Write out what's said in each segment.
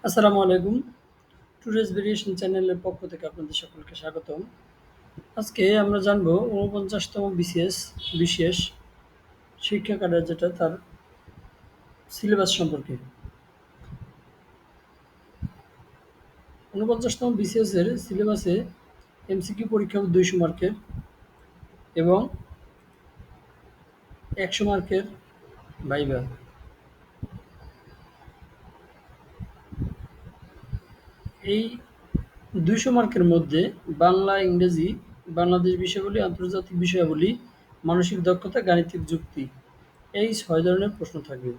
আসসালামু আলাইকুম। Today's variation চ্যানেলের পক্ষ থেকে আপনাদের সকলকে স্বাগতম। আজকে আমরা জানব ৪৯তম বিসিএস বিশেষ শিক্ষা ক্যাডার যেটা তার সিলেবাস সম্পর্কে। ৪৯তম বিসিএস এর সিলেবাসে এমসিকিউ পরীক্ষা ২০০ মার্কের এবং ১০০ মার্কের ভাইভা। এই ২০০ মার্কের মধ্যে বাংলা, ইংরেজি, বাংলাদেশ বিষয়াবলী, আন্তর্জাতিক বিষয়াবলী, মানসিক দক্ষতা, গাণিতিক যুক্তি এই ৬ ধরনের প্রশ্ন থাকবে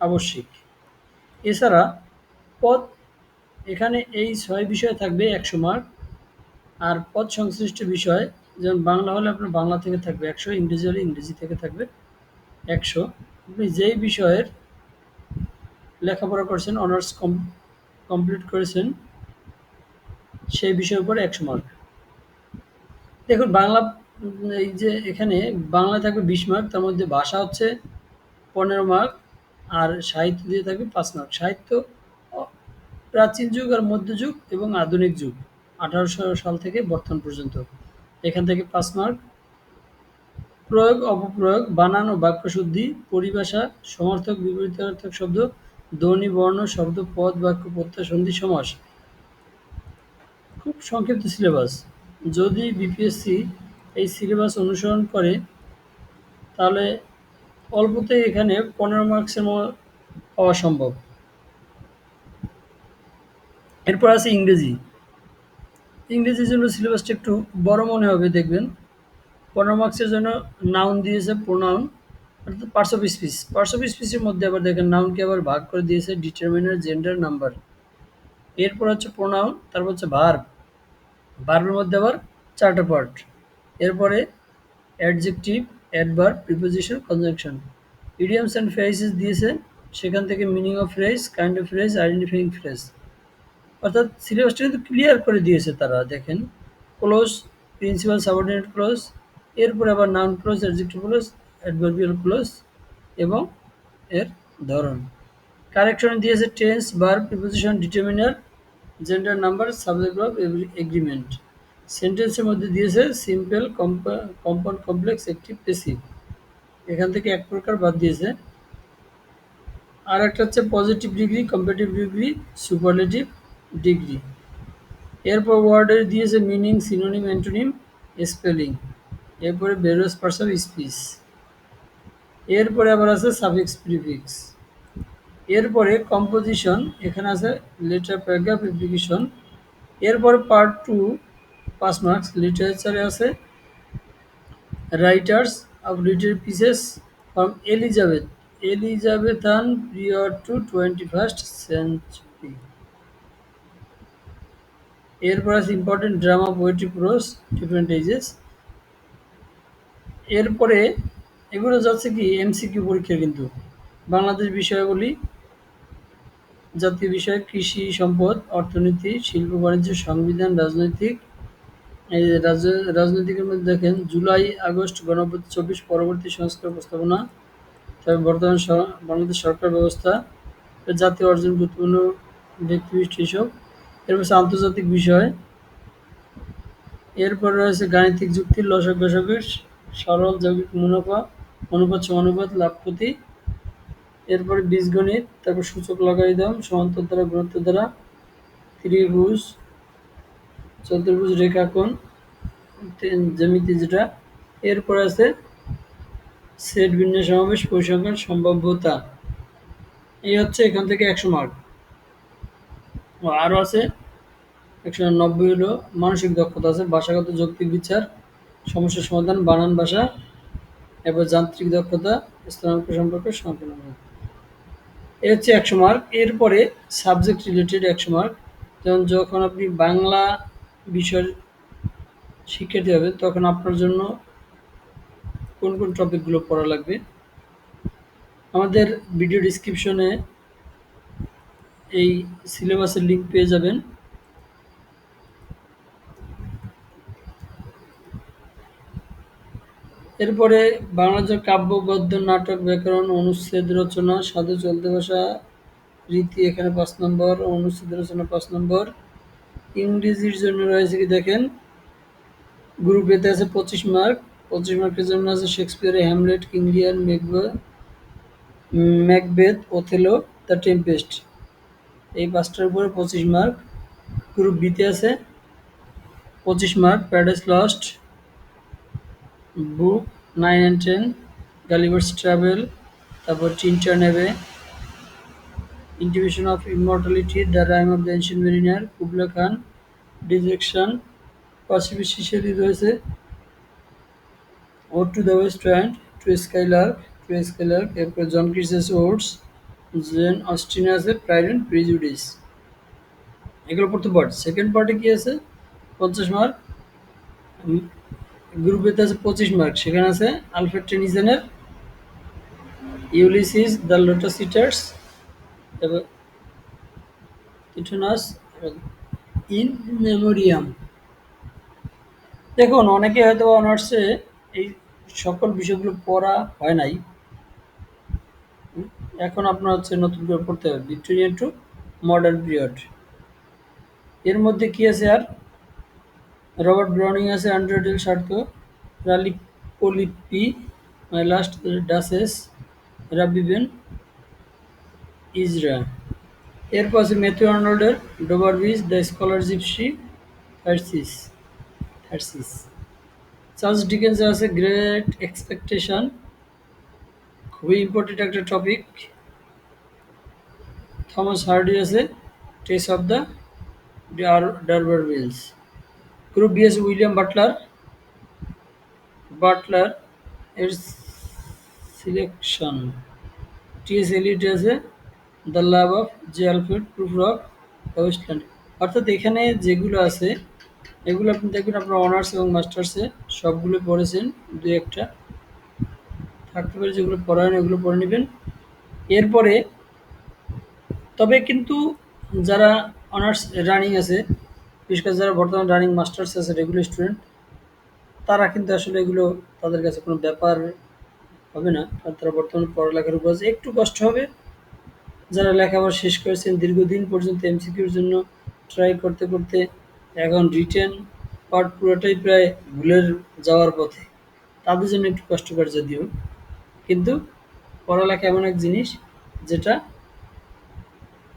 আবশ্যিক। এছাড়া পদ এখানে এই ৬ বিষয়ে থাকবে ১০০ মার্ক। আর পদ সংশ্লিষ্ট বিষয় যেমন বাংলা হলে আপনার বাংলা থেকে থাকবে ১০০, ইংরেজি হলে ইংরেজি থেকে থাকবে ১০০। আপনি যেই বিষয়ের লেখাপড়া করছেন, অনার্স কমপ্লিট করেছেন, সেই বিষয়ের উপর ১০০ মার্ক। দেখুন বাংলা এই যে এখানে বাংলায় থাকবে ২০ মার্ক, তার মধ্যে ভাষা হচ্ছে ১৫ মার্ক আর সাহিত্য দিয়ে থাকবে ৫ মার্ক। সাহিত্য প্রাচীন যুগ আর মধ্যযুগ এবং আধুনিক যুগ ১৮০০ সাল থেকে বর্তমান পর্যন্ত। এখান থেকে ৫ মার্ক। প্রয়োগ, অপপ্রয়োগ, বানান ও বাক্যশুদ্ধি, পরিভাষা, সমার্থক, বিপরীতার্থক শব্দ, ধ্বনি, বর্ণ, শব্দ, পদ, বাক্য, প্রত্যয়, সন্ধি, সমাস। খুব সংক্ষিপ্ত সিলেবাস। যদি বিপিএসসি এই সিলেবাস অনুসরণ করে তাহলে অল্পতেই এখানে ১৫ মার্কসের পাওয়া সম্ভব। এরপর আছে ইংরেজি। ইংরেজির জন্য সিলেবাসটা একটু বড় মনে হবে দেখবেন। ১৫ মার্কসের জন্য নাউন দিয়েছে, প্রোনাউন অর্থাৎ parts of speech. Parts of স্পিচের মধ্যে আবার দেখেন নাউনকে আবার ভাগ করে দিয়েছে ডিটারমিনার, জেন্ডার, নাম্বার। এরপর হচ্ছে প্রোনাউন, তারপর হচ্ছে ভার্ব। ভার্বের মধ্যে আবার ৪টা পার্ট। এরপরে adjective, adverb, preposition, conjunction. Idioms and phrases দিয়েছে, সেখান থেকে meaning of phrase, kind of phrase, identifying phrase. অর্থাৎ সিলেবাসটা কিন্তু ক্লিয়ার করে দিয়েছে তারা দেখেন। ক্লোজ, প্রিন্সিপাল সাবঅর্ডিনেট ক্লোজ, এরপরে আবার noun clause, adjective clause, adverbial close এবং এর ধরন। কারেকশনে দিয়েছে tense, verb, preposition, determiner, gender, number, subject, verb, agreement. সেন্টেন্সের মধ্যে দিয়েছে simple, compound, complex, active, passive. এখান থেকে এক প্রকার বাদ দিয়েছে। আর একটা হচ্ছে positive degree, comparative degree, superlative degree. এরপর ওয়ার্ডের দিয়েছে মিনিং, সিনোনিম, অ্যান্টোনিম, স্পেলিং। এরপরে ভেরিয়াস পার্টস অফ স্পিচ। এরপরে আবার আছে সাফিক্স, প্রিফিক্স। এরপরে কম্পোজিশন, এখানে আছে লেটার, প্যারাগ্রাফ, অ্যাপ্লিকেশন। এরপরে পার্ট 2 5 মার্কস। লিটারেচারে আছে writers of literary pieces from Elizabethan period to 21st century. এরপর আছে important drama, poetry, prose, different ages. এরপরে এগুলো যাচ্ছে কি এমসিকিউ পরীক্ষা কিন্তু। বাংলাদেশ বিষয়াবলী, জাতীয় বিষয়, কৃষি সম্পদ, অর্থনীতি, শিল্প বাণিজ্য, সংবিধান, রাজনৈতিক। এই যে রাজনৈতিকের মধ্যে দেখেন জুলাই আগস্ট গণঅভ্যুত্থান ২৪ পরবর্তী সংস্কার প্রস্তাবনা, তবে বর্তমান বাংলাদেশ সরকার ব্যবস্থা, জাতীয় অর্জন, গুরুত্বপূর্ণ ব্যক্তিবিশেষ এসব। এরপর আন্তর্জাতিক বিষয়। এরপর রয়েছে গাণিতিক যুক্তি, লসাগু গসাগু, সরল যৌগিক মুনাফা, অনুপাত সমানুপাত, লাভ ক্ষতি। এরপরে বীজগণিত, তারপর সূচক, লগারিদম, সমান্তর দ্বারা, গুণোত্তর দ্বারা, ত্রিভুজ, চতুর্ভুজ, রেখাকোণ, জ্যামিতি যেটা। এরপর আছে সেট, বিন্যাস, সমাবেশ, পরিসংখ্যান, সম্ভাব্যতা। এই হচ্ছে এখান থেকে ১০০ মার্ক। আরও আছে ১৯০ হলো মানসিক দক্ষতা আছে, ভাষাগত যৌক্তিক বিচার, সমস্যা সমাধান, বানান ভাষা। এরপর যান্ত্রিক দক্ষতা, স্থানাঙ্ক সম্পর্ক, সংখ্যা। এ হচ্ছে ১০০ মার্ক। এরপরে সাবজেক্ট রিলেটেড ১০০ মার্ক। যেমন যখন আপনি বাংলা বিষয়ের শিক্ষার্থী হবেন তখন আপনার জন্য কোন কোন টপিকগুলো পড়া লাগবে। আমাদের ভিডিও ডিসক্রিপশনে এই সিলেবাসের লিঙ্ক পেয়ে যাবেন। এরপরে বাংলা যে কাব্য, গদ্য, নাটক, ব্যাকরণ, অনুচ্ছেদ রচনা, সাধু, চলতি ভাষা, রীতি এখানে ৫ নম্বর, অনুচ্ছেদ রচনা ৫ নম্বর। ইংরেজির জন্য রয়েছে কি দেখেন, গ্রুপ এতে আছে ২৫ মার্ক। ২৫ মার্কের জন্য আছে শেক্সপিয়ারের Hamlet, King Lear, Macbeth, Othello, the Tempest. এই ৫টার উপরে ২৫ মার্ক। গ্রুপ বিতে আছে ২৫ mark, Paradise Lost, book 9 and 10, Gulliver's Travel, তারপর টিনটার নেবে, Intimation of Immortality, the Rime of the Ancient Mariner, Kubla Khan, Dejection. পাশাপাশি শীর্ষে রয়েছে Ode to the West Wind, to Skylark, এরপর জন কিটসের ওডস, জেন অস্টিনে আছে প্রাইড অ্যান্ড প্রিজুডিস। এগুলো পড়তে পার্ট। সেকেন্ড পার্টে কি আছে ৫০ মার্ক, গ্রুপ এতে আছে ২৫ মার্ক, সেখানে আছে আলফ্রেড টেনিসনের ইউলিসিস, দ্য লোটাস ইটার্স, তারপর টিটানাস, ইন মেমোরিয়াম। দেখুন অনেকে হয়তো অনার্সে এই সকল বিষয়গুলো পড়া হয় নাই। এখন আপনার হচ্ছে নতুন করে পড়তে হবে ভিক্টোরিয়ান টু মডার্ন পিরিয়ড। এর মধ্যে কি আছে আর, রবার্ট ব্রাউনিং আছে আন্ডারডেল স্বার্থ, রালি পোলিপি, মাই লাস্ট ডাসেস, রাবিবেন ইজরা। এরপর আছে ম্যাথিউ আর্নল্ডের Dover Beach, the Scholar Gipsy, Thyrsis Thyrsis. Charles ডিকেন্সের আছে গ্রেট এক্সপেকটেশন, খুবই ইম্পর্টেন্ট একটা টপিক। থমাস হার্ডি আছে Tess of the d'Urbervilles. Group B আছে উইলিয়াম বাটলার এর সিলেকশন। টি.এস. এলিয়ট আছে the Love of J Alfred Prufrock, the Wasteland. অর্থাৎ এখানে যেগুলো আছে এগুলো আপনি দেখবেন আপনার অনার্স এবং মাস্টার্সে সবগুলো পড়েছেন, দু একটা থাকতে পারে যেগুলো পড়া হয় না ওগুলো পড়ে নেবেন। এরপরে তবে কিন্তু যারা অনার্স রানিং আছে, বিশেষ করে যারা বর্তমানে রানিং মাস্টার্স আছে রেগুলার স্টুডেন্ট, তারা কিন্তু আসলে এগুলো তাদের কাছে কোনো ব্যাপার হবে না, কারণ তারা বর্তমানে পড়ালেখার উপর আছে, একটু কষ্ট হবে। যারা লেখাপড়া শেষ করেছেন দীর্ঘদিন পর্যন্ত এমসিকিউর জন্য ট্রাই করতে করতে এখন রিটেন পার্ট পুরোটাই প্রায় ভুলের যাওয়ার পথে, তাদের জন্য একটু কষ্টকর যদিও, কিন্তু পড়ালেখা এমন এক জিনিস যেটা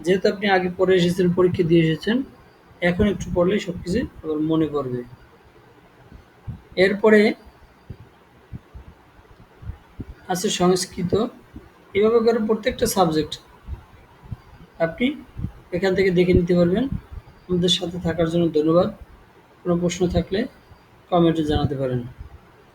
যেহেতু আপনি আগে পড়ে এসেছেন, পরীক্ষা দিয়ে এসেছেন, এখন একটু পড়লেই সব কিছু আবার মনে পড়বে। এরপরে আছে সংস্কৃত। এভাবে করে প্রত্যেকটা সাবজেক্ট আপনি এখান থেকে দেখে নিতে পারবেন। আমাদের সাথে থাকার জন্য ধন্যবাদ। কোনো প্রশ্ন থাকলে কমেন্টে জানাতে পারেন।